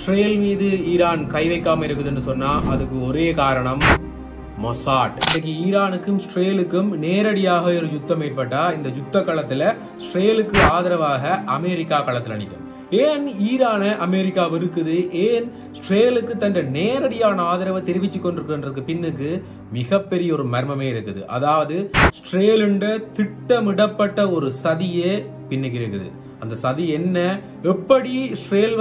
Israel மீது Iran கை வைக்காம இருக்குதுன்னு சொன்னா அதுக்கு ஒரே காரணம் மொசாட். இன்னைக்கு ஈரானுக்கும் இஸ்ரேலுக்கும் நேரடியாக ஒரு யுத்தம் ஏற்பட்டா இந்த யுத்த களத்துல இஸ்ரேலுக்கு ஆதரவாக அமெரிக்கா களத்துல நிற்கும். ஏன் ஈரான அமெரிக்கா இருக்குது, ஏன் இஸ்ரேலுக்கு தன் நேரடியான ஆதரவை தெரிவிச்சு கொண்டிருக்கின்றதுக்கு பின்னுக்கு மிகப்பெரிய ஒரு மர்மமே இருக்குது. அதாவது இஸ்ரேலுண்ட திட்டமிடப்பட்ட ஒரு சதியே பின்னுக்கு இருக்குது. அந்த சதி என்ன, எப்படி இஸ்ரேல்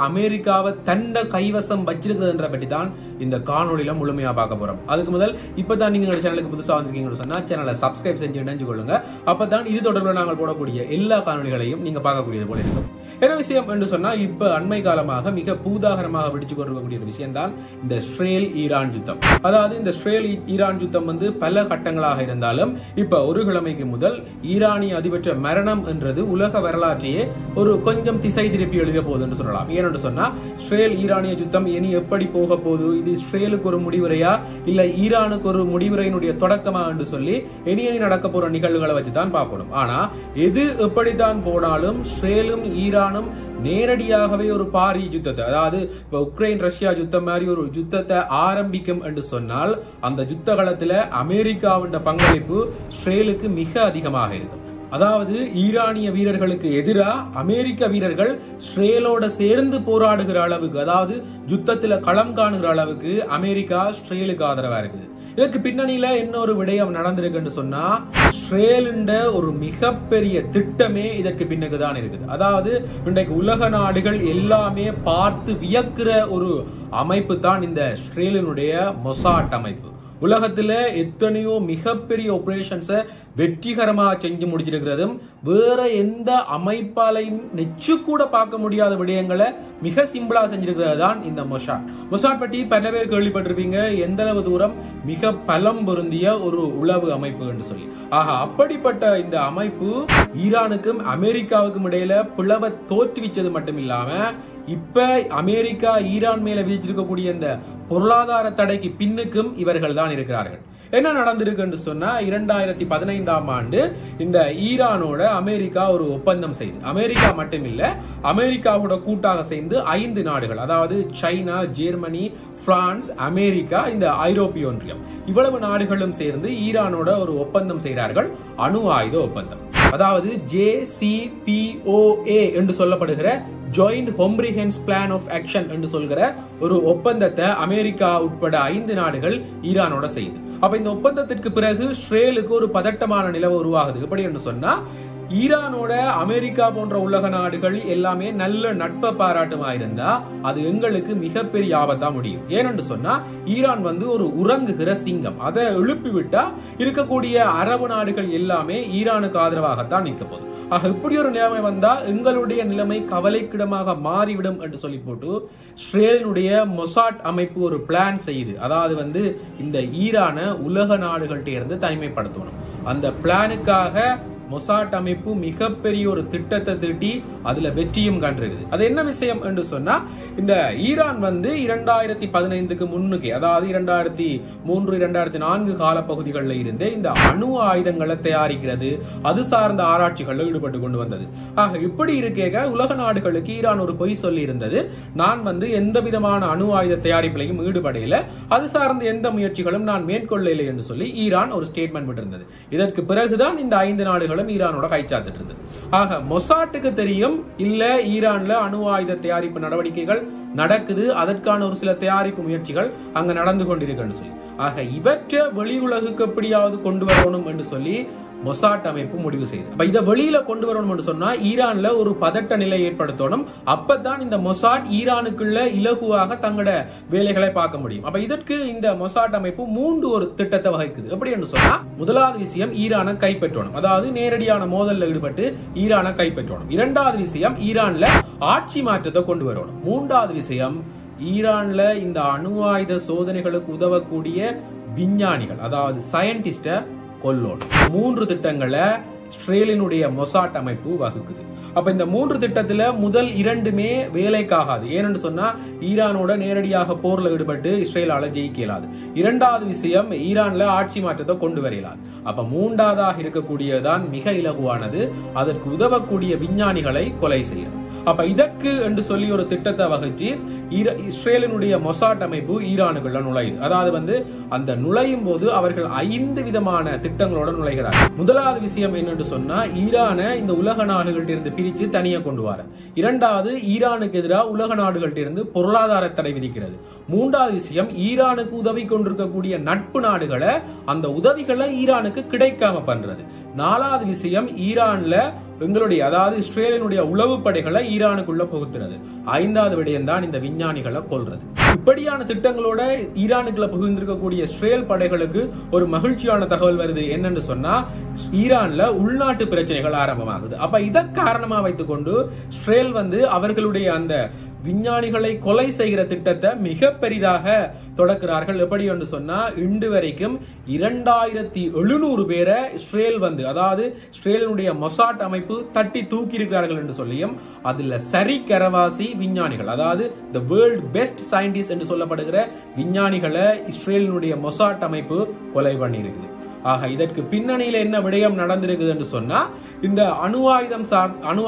அமெரிக்காவை தண்ட கைவசம் வச்சிருக்கிறதுன்ற பற்றி தான் இந்த காணொலியில முழுமையா பார்க்க போறோம். அதுக்கு முதல் இப்பதான் நீங்க சேனலுக்கு புதுசா வந்திருக்கீங்கன்னு சொன்னா சேனலை சப்ஸ்கிரைப் செஞ்சு இணைஞ்சு கொள்ளுங்க. அப்பதான் இது தொடர்பில் நாங்கள் போடக்கூடிய எல்லா காணொலிகளையும் நீங்க பார்க்கக்கூடியது போல இருக்கும். என்ன விஷயம் என்று சொன்னா, இப்ப அண்மை காலமாக மிக பூதாகரமாக வெடிச்சு கொண்டிருக்கக்கூடிய விஷயம் தான் இந்த இஸ்ரேல் ஈரான் யுத்தம். அதாவது இந்த இஸ்ரேல் ஈரான் யுத்தம் பல கட்டங்களாக இருந்தாலும் இப்ப ஒரு கிழமைக்கு முதல் ஈரானிய அதிபற்ற மரணம் என்றது உலக வரலாற்றையே ஒரு கொஞ்சம் திசை திருப்பி எழுத போகுது என்று சொல்லலாம். ஏனென்று சொன்னா, இஸ்ரேல் ஈரானிய யுத்தம் இனி எப்படி போக போகுது, இது இஸ்ரேலுக்கு ஒரு முடிவுரையா இல்ல ஈரானுக்கு ஒரு முடிவுரையினுடைய தொடக்கமா என்று சொல்லி இனி நடக்க போற நிகழ்வுகளை வச்சுதான் பார்க்கணும். ஆனா எது எப்படித்தான் போனாலும் இஸ்ரேலும் ஈரானும் நேரடியாகவே ஒரு பாரிய யுத்தத்தை, அதாவது உக்ரைன் ரஷ்யா யுத்தம் மாதிரி ஒரு யுத்தத்தை ஆரம்பிக்கும் என்று சொன்னால் அந்த யுத்த காலத்துல அமெரிக்காவின் பங்களிப்பு இஸ்ரேலுக்கு மிக அதிகமாக இருக்கும். அதாவது ஈரானிய வீரர்களுக்கு எதிராக அமெரிக்க வீரர்கள் இஸ்ரேலோட சேர்ந்து போராடுகிற அளவுக்கு, அதாவது யுத்தத்துல களம் காணுகிற அளவுக்கு அமெரிக்கா இஸ்ரேலுக்கு ஆதரவா இருக்குது. இதற்கு பின்னணியில என்ன ஒரு விடயம் நடந்திருக்குன்னு சொன்னா, இஸ்ரேலுண்ட ஒரு மிகப்பெரிய திட்டமே இதற்கு பின்னுக்குதான் இருக்குது. அதாவது இன்றைக்கு உலக நாடுகள் எல்லாமே பார்த்து வியக்கிற ஒரு அமைப்பு தான் இந்த இஸ்ரேலினுடைய மொசாட் அமைப்பு. உலகத்துல எத்தனையோ மிகப்பெரிய ஆபரேஷன்ஸ வெற்றிகரமா செஞ்சு முடிச்சிருக்கிறதும், வேற எந்த அமைப்பாலையும் நெச்சு கூட பார்க்க முடியாத விடயங்களை மிக சிம்பிளா செஞ்சிருக்கிறது தான் இந்த மொசாட். மொசாட் பற்றி பல பேர் கேள்விப்பட்டிருப்பீங்க, எந்த அளவு தூரம் மிக பலம் பொருந்திய ஒரு உளவு அமைப்பு என்று சொல்லி. ஆக அப்படிப்பட்ட இந்த அமைப்பு ஈரானுக்கும் அமெரிக்காவுக்கும் இடையில பிளவை தோற்றுவிச்சது மட்டும் இல்லாம இப்ப அமெரிக்கா ஈரான் மேல விதிச்சிருக்கக்கூடிய இந்த பொருளாதார தடைக்கு பின்னுக்கும் இவர்கள் தான் இருக்கிறார்கள். என்ன நடந்திருக்கு என்று சொன்னா, 2015ஆம் ஆண்டு இந்த ஈரானோட அமெரிக்கா ஒரு ஒப்பந்தம் செய்து, அமெரிக்கா மட்டுமில்ல அமெரிக்காவோட கூட்டாக சேர்ந்து 5 நாடுகள், அதாவது சைனா, ஜெர்மனி, பிரான்ஸ், அமெரிக்கா, இந்த ஐரோப்பிய ஒன்றியம், இவ்வளவு நாடுகளும் சேர்ந்து ஈரானோட ஒரு ஒப்பந்தம் செய்கிறார்கள், அணு ஆயுத ஒப்பந்தம். அதாவது JCPOA என்று சொல்லப்படுகிற joint comprehensive plan of action என்று சொல்கிற ஒரு ஒப்பந்தத்தை அமெரிக்கா உட்பட 5 நாடுகள் ஈரானோட செய்யுது. அப்ப இந்த ஒப்பந்தத்திற்கு பிறகு இஸ்ரேலுக்கு ஒரு பதட்டமான நிலவு உருவாகுது. எப்படி என்று சொன்னா, ஈரானோட அமெரிக்கா போன்ற உலக நாடுகள் எல்லாமே நல்ல நட்பை பாராட்டுமா இருந்தா அது எங்களுக்கு மிகப்பெரிய ஆபத்தா முடியும். ஏனென்று சொன்னா, ஈரான் ஒரு உறங்குகிற சிங்கம், அதை எழுப்பி விட்டா இருக்கக்கூடிய அரபு நாடுகள் எல்லாமே ஈரானுக்கு ஆதரவாகத்தான் நிற்க போகுது. ஆக இப்படி ஒரு நிலைமை வந்தா எங்களுடைய நிலைமை கவலைக்கிடமாக மாறிவிடும் என்று சொல்லி போட்டு இஸ்ரேலுடைய மொசாட் அமைப்பு ஒரு பிளான் செய்யுது. அதாவது இந்த ஈரான உலக நாடுகள்கிட்ட இருந்து தனிமைப்படுத்தணும். அந்த பிளானுக்காக மொசாட் அமைப்பு மிகப்பெரிய ஒரு திட்டத்தை தீட்டி அதுல வெற்றியும் கண்டிருக்குது. அது என்ன விஷயம் என்று சொன்னா, இந்த ஈரான் 2015க்கு முன்னுக்கு, அதாவது 2003, 2004 காலப்பகுதிகளில் இருந்தே இந்த அணு ஆயுதங்களை தயாரிக்கிறது, அது சார்ந்த ஆராய்ச்சிகளில் ஈடுபட்டு கொண்டு வந்தது. ஆக இப்படி இருக்கேக உலக நாடுகளுக்கு ஈரான் ஒரு பொய் சொல்லி இருந்தது, நான் எந்த விதமான அணு ஆயுத தயாரிப்பிலையும் ஈடுபடையில, அது சார்ந்த எந்த முயற்சிகளும் நான் மேற்கொள்ளலை என்று சொல்லி ஈரான் ஒரு ஸ்டேட்மெண்ட் விட்டிருந்தது. இதற்கு பிறகுதான் இந்த 5 நாடுகள் ஈரானோட கைச்சாத்திட்டு இருந்தது. ஆக மொசாட்டுக்கு தெரியும், இல்ல ஈரான்ல அணு ஆயுத தயாரிப்பு நடவடிக்கைகள் நடக்குது, அதற்கான ஒரு சில தயாரிப்பு முயற்சிகள் அங்க நடந்து கொண்டிருக்குன்னு சொல்லி. ஆக இவற்றை வெளி உலகுக்கு எப்படியாவது கொண்டு வரணும் என்று சொல்லி மொசாட் அமைப்பு முடிவு செய்யுது. அப்ப இதை வெளியில கொண்டு வரணும் என்று சொன்னா ஈரான்ல ஒரு பதட்ட நிலை ஏற்படுத்தணும். அப்பதான் இந்த மொசாட் ஈரானுக்குள்ள இலகுவாக தங்களோட வேலைகளை பார்க்க முடியும். அப்ப இதற்கு இந்த மொசாட் அமைப்பு 3 ஒரு திட்டத்தை வகிக்குது. எப்படி என்று சொன்னா, முதலாவது விஷயம் ஈரானை கைப்பற்றணும், அதாவது நேரடியான மோதல்ல ஈடுபட்டு ஈரானை கைப்பற்றணும். 2வது விஷயம் ஈரான்ல ஆட்சி மாற்றத்தை கொண்டு வரணும். 3வது விஷயம் ஈரான்ல இந்த அணு ஆயுத சோதனைகளுக்கு உதவக்கூடிய விஞ்ஞானிகள், அதாவது சயின்டிஸ்ட கொல்லணும். 3 திட்டங்களை இஸ்ரேலினுடைய மொசாட் அமைப்பு வகுக்குது. அப்ப இந்த 3 திட்டத்துல முதல் 2மே வேலைக்காகாது. ஏனென்று சொன்னா ஈரானோட நேரடியாக போர்ல ஈடுபட்டு இஸ்ரேலால ஜெயிக்க இயலாது. 2வது விஷயம், ஈரான்ல ஆட்சி மாற்றத்தை கொண்டு வர இயலாது. அப்ப 3வதாக இருக்கக்கூடியதான் மிக இலகுவானது, அதற்கு உதவக்கூடிய விஞ்ஞானிகளை கொலை செய்யறது. அப்ப இதற்கு என்று சொல்லி ஒரு திட்டத்தை வகுச்சு இஸ்ரேலினுடைய மொசாட் அமைப்பு ஈரானுக்குள்ள நுழையுது. அதாவது அந்த நுழையும் போது அவர்கள் 5 விதமான திட்டங்களோட நுழைகிறார்கள். முதலாவது விஷயம் என்னன்னு சொன்னா, ஈரானை இந்த உலக நாடுகள்ட்ட இருந்து பிரிச்சு தனியா கொண்டு வர. இரண்டாவது, ஈரானுக்கு எதிராக உலக நாடுகள்ட்ட இருந்து பொருளாதார தடை விதிக்கிறது. மூன்றாவது விஷயம், ஈரானுக்கு உதவி கொண்டிருக்கக்கூடிய நட்பு நாடுகளை அந்த உதவிகளை ஈரானுக்கு கிடைக்காம பண்றது. நாலாவது விஷயம், ஈரான்ல எங்களுடைய அதாவது இஸ்ரேலினுடைய உளவு படைகளை ஈரானுக்குள்ள புகுத்துறது. ஐந்தாவது விடயம் தான் இந்த விஞ்ஞானிகளை கொல்றது. இப்படியான திட்டங்களோட ஈரானுக்குள்ள புகுந்திருக்கக்கூடிய இஸ்ரேல் படைகளுக்கு ஒரு மகிழ்ச்சியான தகவல் வருது. என்னன்னு சொன்னா, ஈரான்ல உள்நாட்டு பிரச்சனைகள் ஆரம்பமாகுது. அப்ப இதை காரணமா வைத்துக் கொண்டு இஸ்ரேல் அவர்களுடைய அந்த விஞ்ஞானிகளை கொலை செய்கிற திட்டத்தை மிக பெரிதாக தொடக்கிறார்கள். எப்படி என்று சொன்னா, இன்று வரைக்கும் 2700 பேரை இஸ்ரேல் அதாவது இஸ்ரேலினுடைய மொசாட் அமைப்பு தட்டி தூக்கி இருக்கிறார்கள் என்று சொல்லியும், அதுல சரி கரவாசி விஞ்ஞானிகள், அதாவது தி வேர்ல்ட் பெஸ்ட் சயின்டிஸ்ட் என்று சொல்லப்படுகிற விஞ்ஞானிகளை இஸ்ரேலினுடைய மொசாட் அமைப்பு கொலை பண்ணி இருக்குது. ஆக இதற்கு பின்னணியில என்ன விடயம் நடந்திருக்குது என்று சொன்னா, இந்த அணு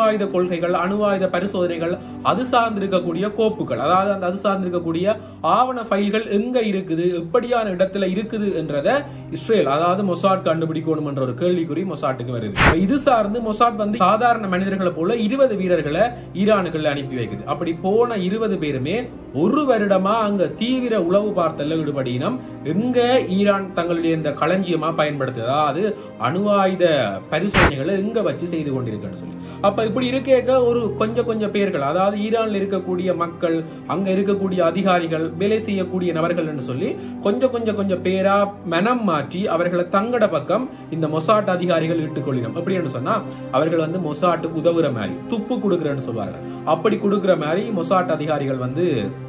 ஆயுத கொள்கைகள், அணு ஆயுத பரிசோதனைகள், அது சார்ந்திருக்கக்கூடிய கோப்புகள், அதாவது அது சார்ந்திருக்கக்கூடிய ஆவண ஃபைல்கள் எங்க இருக்குது, எப்படியான இடத்துல இருக்குது என்றத இஸ்ரேல் அதாவது மொசாட் கண்டுபிடிக்கணும் என்ற ஒரு கேள்விக்குறி மொசாட்டுக்கு வருது. இது சார்ந்து மொசாட் சாதாரண மனிதர்களை போல 20 வீரர்களை ஈரானுக்குள்ள அனுப்பி வைக்குது. அப்படி போன 20 பேருமே ஒரு வருடமா அங்க தீவிர உளவு பார்த்தல்ல ஈடுபடினம். எங்க ஈரான் தங்களுடைய இந்த களஞ்சியமா பயன்படுத்து, அதாவது அணு ஆயுத பரிசோதனைகளை எங்க வச்சு செய்து கொண்டிருக்குன்னு சொல்லி. அப்ப இப்படி இருக்க ஒரு கொஞ்சம் பேர்கள், அதாவது ஈரான்ல இருக்கக்கூடிய மக்கள், அங்க இருக்கக்கூடிய அதிகாரிகள், வேலை செய்யக்கூடிய நபர்கள் என்று சொல்லி கொஞ்சம் பேரா மனம் மாற்றி அவர்களை தங்கட பக்கம் இந்த மொசாட் அதிகாரிகள் இட்டுக்கொள்ளினோம். எப்படி என்று சொன்னா, அவர்கள் மொசாட்டுக்கு உதவுற மாதிரி துப்பு கொடுக்கிறேன்னு சொல்வார்கள். அப்படி கொடுக்கிற மாதிரி மொசாட் அதிகாரிகள்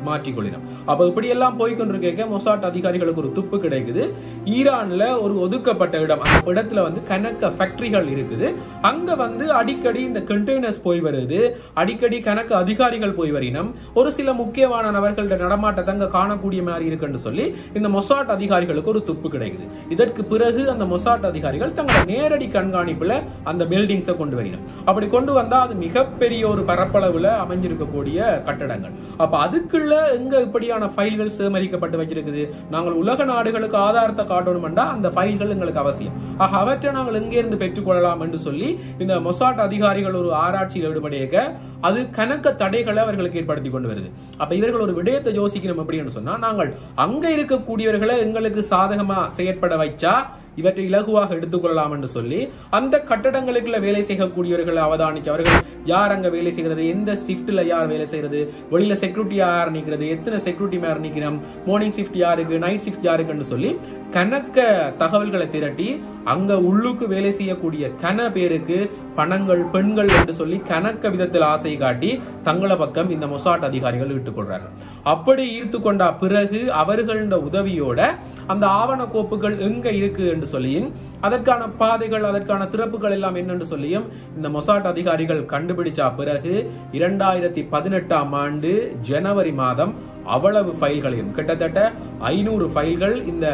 மாற்றிக்கொள்ளினோம். அப்ப இப்படி எல்லாம் போய்கொண்டிருக்க மொசாட் அதிகாரிகளுக்கு ஒரு துப்பு கிடைக்குது. ஈரான்ல ஒரு ஒதுக்கப்பட்ட இடம், அந்த இடத்துல கணக்க ஃபேக்டரிகள் இருக்குது. அங்க அடிக்கடி இந்த கண்டெய்னர்ஸ் போய் வருது, அடிக்கடி கணக்கு அதிகாரிகள் போய் வரினம். ஒரு சில முக்கியமான நபர்களோட நடமாட்டத்தை அங்க காணக்கூடிய மாதிரி இருக்குன்னு சொல்லி இந்த மொசாட் அதிகாரிகளுக்கு ஒரு துப்பு கிடைக்குது. இதற்கு பிறகு அந்த மொசாட் அதிகாரிகள் தங்கள் நேரடி கண்காணிப்புல அந்த பில்டிங்ஸை கொண்டு வரினம். அப்படி கொண்டு வந்தா அது மிகப்பெரிய ஒரு பரப்பளவுல அமைஞ்சிருக்கக்கூடிய கட்டடங்கள். அப்ப அதுக்குள்ள எங்க இப்படியான ஃபைல்கள் சேகரிக்கப்பட்டு வச்சிருக்குது. நாங்கள் உலக நாடுகளுக்கு ஆதாரத்தை காட்டணும்டா அந்த ஃபைல்கள் எங்களுக்கு அவசியம். ஆக அவற்றை நாங்கள் எங்கே இருந்து பெற்றுக்கொள்ளலாம் என்று சொல்லி இந்த மொசாட் அதிகாரிகள் ஒரு ஆராய்ச்சியில் ஈடுபடியாக அது கணக்க தடைகளை அவர்களுக்கு ஏற்படுத்தி கொண்டு வருது. அப்ப இவர்கள் ஒரு விடயத்தை யோசிக்கணும் அப்படின்னு சொன்னா, நாங்கள் அங்க இருக்கக்கூடியவர்களை எங்களுக்கு சாதகமா செயற்பட வைச்சா இவற்றை இலகுவாக எடுத்துக்கொள்ளலாம் என்று சொல்லி அந்த கட்டடங்களுக்குள்ள வேலை செய்யக்கூடியவர்களை அவதானிச்சு, அவர்கள் யார் அங்க வேலை செய்கிறது, எந்த ஷிப்ட்ல யார் வேலை செய்யறது, வெளியில செக்யூரிட்டி யார் நிக்கிறது, எத்தனை செக்யூரிட்டி மேர் நிக்கிறோம், மார்னிங் ஷிப்ட் யாருக்கு, நைட் ஷிப்ட் யாருக்குன்னு சொல்லி கணக்க தகவல்களை திரட்டி அங்க உள்ளுக்கு வேலை செய்யக்கூடிய கன பேருக்கு பணங்கள், பெண்கள் என்று சொல்லி கணக்க விதத்தில் ஆசை காட்டி தங்கள பக்கம் இந்த மொசாட் அதிகாரிகள் ஈர்த்துக் கொள்றார்கள். அப்படி ஈர்த்து கொண்ட பிறகு அவர்களோட உதவியோட அந்த ஆவண கோப்புகள் எங்க இருக்கு என்று சொல்லியும், அதற்கான பாதைகள், அதற்கான திறப்புகள் எல்லாம் என்னென்று சொல்லியும் இந்த மொசாட் அதிகாரிகள் கண்டுபிடிச்ச பிறகு 2018ஆம் ஆண்டு ஜனவரி மாதம் அவ்வளவு ஃபைல்களையும், கிட்டத்தட்ட 500 ஃபைல்கள் இந்த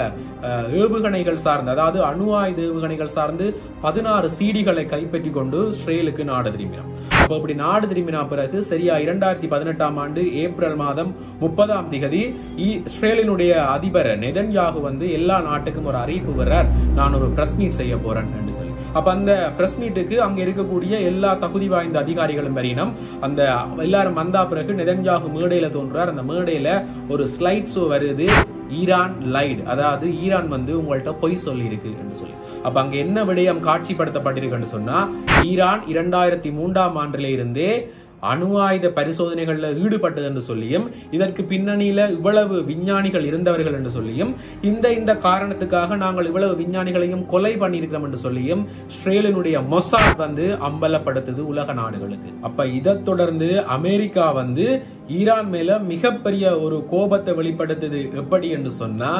ஏவுகணைகள் சார்ந்து, அதாவது அணு ஆயுத ஏவுகணைகள் சார்ந்து 16 சீடிகளை கைப்பற்றி கொண்டு இஸ்ரேலுக்கு நாடு திரும்பினோம். அப்ப இப்படி நாடு திரும்பின பிறகு சரியா 2018ஆம் ஆண்டு ஏப்ரல் மாதம் 30ஆம் தேதி இஸ்ரேலினுடைய அதிபர் நெதன்யாகு எல்லா நாட்டுக்கும் ஒரு அறிவிப்பு வர்றார், நான் ஒரு பிரஸ் மீட் செய்ய போறேன் என்று சொல்லி. அப்ப அந்த பிரஸ் மீட்டுக்கு அங்க இருக்கக்கூடிய எல்லா தகுதி வாய்ந்த அதிகாரிகளும் வரையினம். அந்த எல்லாரும் வந்தா பிறகு நெதன்யாகு மேடையில தோன்றார். அந்த மேடையில ஒரு ஸ்லைட் ஷோ வருது, ஈரான் லைட், அதாவது ஈரான் உங்கள்ட்ட பொய் சொல்லி இருக்கு என்று சொல்லி. அப்ப அங்க என்ன விடயம் காட்சிப்படுத்தப்பட்டிருக்குன்னு சொன்னா, ஈரான் 2003ஆம் ஆண்டில இருந்தே அணு ஆயுத பரிசோதனைகள்ல ஈடுபட்டது என்று சொல்லியும், இதற்கு பின்னணியில இவ்வளவு விஞ்ஞானிகள் இருந்தவர்கள் என்று சொல்லியும், இந்த காரணத்துக்காக நாங்கள் இவ்வளவு விஞ்ஞானிகளையும் கொலை பண்ணியிருக்கிறோம் என்று சொல்லியும் இஸ்ரேலினுடைய மொசாட் அம்பலப்படுத்துது உலக நாடுகளுக்கு. அப்ப இதை தொடர்ந்து அமெரிக்கா ஈரான் மேல மிகப்பெரிய ஒரு கோபத்தை வெளிப்படுத்துது. எப்படி என்று சொன்னா,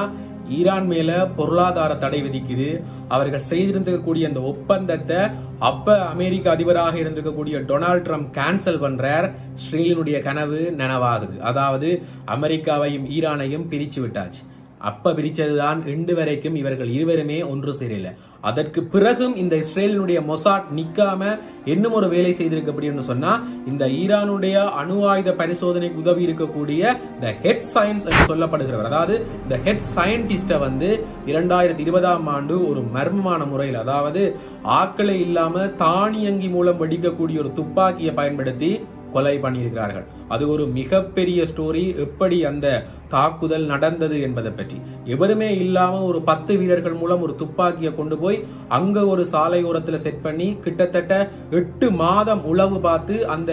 ஈரான் மேல பொருளாதார தடை விதிக்குது. அவர்கள் செய்திருக்கக்கூடிய அந்த ஒப்பந்தத்தை அப்ப அமெரிக்க அதிபராக இருந்திருக்கக்கூடிய டொனால்ட் ட்ரம்ப் கேன்சல் பண்றார். இஸ்ரேலினுடைய கனவு நனவாகுது. அதாவது அமெரிக்காவையும் ஈரானையும் பிரிச்சு விட்டாச்சு. அப்ப பிரிச்சதுதான் இன்று வரைக்கும் இவர்கள் இருவருமே ஒன்று சேரல. அதற்கு பிறகும் இந்த இஸ்ரேலினுடைய மொசாட் நிக்காம இன்னும் ஒரு வேலை செய்திருக்கு அப்படின்னு சொன்னா இந்த ஈரானுடைய அணு ஆயுத பரிசோதனைக்கு உதவி இருக்கக்கூடிய இந்த ஹெட் சயின்ஸ் என்று சொல்லப்படுகிறவர், அதாவது இந்த ஹெட் சயின்டிஸ்ட 2020ஆம் ஆண்டு ஒரு மர்மமான முறையில், அதாவது ஆக்களை இல்லாம தானியங்கி மூலம் வெடிக்கக்கூடிய ஒரு துப்பாக்கியை பயன்படுத்தி கொலை பண்ணியிருக்கிறார்கள். அது ஒரு மிகப்பெரிய ஸ்டோரி. எப்படி அந்த தாக்குதல் நடந்தது என்பதை பற்றி எவருமே இல்லாம ஒரு 10 வீரர்கள் மூலம் ஒரு துப்பாக்கியை கொண்டு போய் அங்க ஒரு சாலையோரத்துல செட் பண்ணி கிட்டத்தட்ட 8 மாதம் உளவு பார்த்து அந்த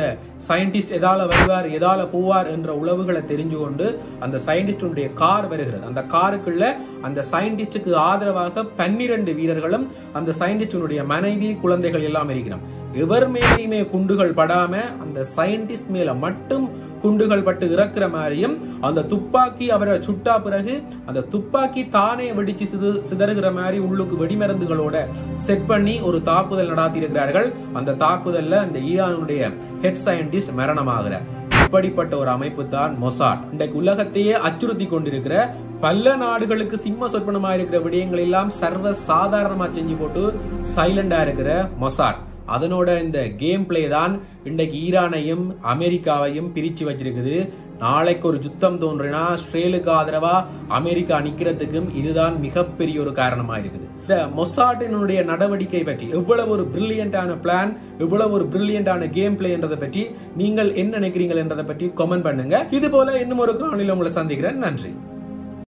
சயின்டிஸ்ட் எதால வருவார் எதால போவார் என்ற உளவுகளை தெரிஞ்சு கொண்டு அந்த சயின்டிஸ்டுடைய கார் வருகிறது. அந்த காருக்குள்ள அந்த சயின்டிஸ்டுக்கு ஆதரவாக 12 வீரர்களும் அந்த சயின்டிஸ்டுடைய மனைவி குழந்தைகள் எல்லாம் இருக்கிறோம். எவர் மேலேயுமே குண்டுகள் படாம அந்த சயின்டிஸ்ட் மேல மட்டும் குண்டுகள் பட்டு இறக்குற மாதிரியும் அந்த துப்பாக்கி அவரை சுட்டா பிறகு அந்த துப்பாக்கி தானே வெடிச்சு சிதறுகிற மாதிரி உள்ளுக்கு வெடிமருந்துகளோட செட் பண்ணி ஒரு தாக்குதல் நடத்தி இருக்கிறார்கள். அந்த தாக்குதல்ல அந்த ஈரானுடைய ஹெட் சயின்டிஸ்ட் மரணமாகிறார். இப்படிப்பட்ட ஒரு அமைப்பு தான் மொசாட். இன்றைக்கு உலகத்தையே அச்சுறுத்தி கொண்டிருக்கிற பல நாடுகளுக்கு சிம்ம சொற்பனமா இருக்கிற விடயங்கள் எல்லாம் சர்வ சாதாரணமா செஞ்சு போட்டு சைலண்டா இருக்கிற மொசாட், அதனோட இந்த கேம் பிளே தான் இன்றைக்கு ஈரானையும் அமெரிக்காவையும் பிரிச்சு வச்சிருக்குது. நாளைக்கு ஒரு யுத்தம் தோன்றினா இஸ்ரேலுக்கு ஆதரவா அமெரிக்கா நிக்கிறதுக்கும் இதுதான் மிகப்பெரிய ஒரு காரணமா இருக்குது. இந்த மொசாட்டினுடைய நடவடிக்கை பற்றி எவ்வளவு ஒரு பிரில்லியண்டான பிளான், எவ்வளவு ஒரு பிரில்லியண்டான கேம் பிளே என்றதை பற்றி நீங்கள் என்ன நினைக்கிறீங்கள் என்றதை பற்றி கமெண்ட் பண்ணுங்க. இது போல இன்னும் ஒரு காணொளியில் உங்களை சந்திக்கிறேன். நன்றி.